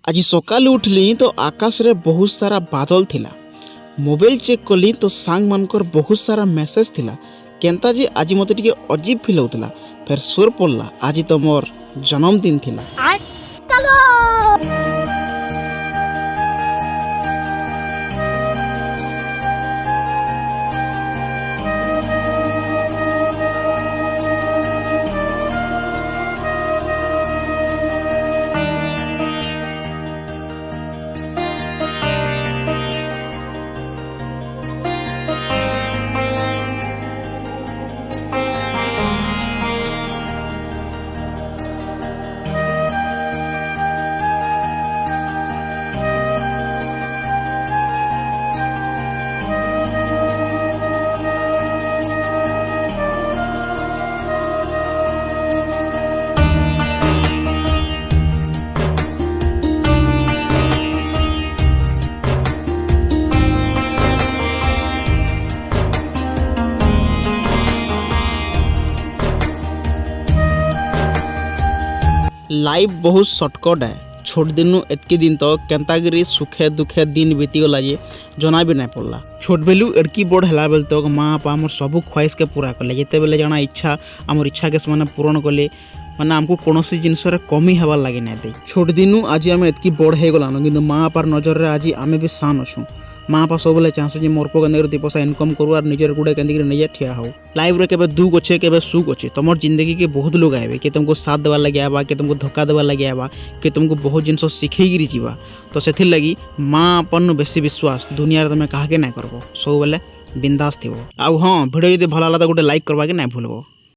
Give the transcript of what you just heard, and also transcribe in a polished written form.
आज सकाल उठली तो आकाश रे बहुत सारा बादल थिला। मोबाइल चेक कली तो सांग मानकर बहुत सारा मेसेज थिला। केंता जी आज मते टिके अजीब फील होतला। फिर सुर पड़ला आज तो मोर जन्मदिन थिला। लाइफ बहुत शॉर्टकट है। छोट दिनू एतकी दिन तो केंतागिरी सुखे दुखे दिन बीती गला जे जना भी नहीं पड़ला। छोट बेलू एड़की बड़ है बेल तक माँ बापा आम सब ख्वाहिश के पूरा कले। जिते बेले जाना इच्छा आमर इच्छा के से पूरण कले माने आमको कौन जिनस कमी हबार लगे ना दे। छोट दिनू आज आम एतकी बड़ हो गलान कि माँ बापार नजर रे आज आम भी सान अच्छू। माँ बापा सब चाहूँ जे मोर को के पैसा इनकम करूँ और निजर गुड़े के निजे ठिया हो। लाइफ रे केबे दुख अच्छे केबे सुख अच्छे। तुम जिंदगी के बहुत लोग आए कि तुमको साथ देवार लगे आवा कि तुमको धोखा देवार लगे आवा कि तुमको बहुत जिन शिखेगी जीवा। तो से लगी माँ अपन बेसी विश्वास दुनिया तुम क्या ना करब। सब बेले बिंदास थी। आउ हाँ भिडियो जब भल लगा तो गोटे लाइक करवा के ना भूलब।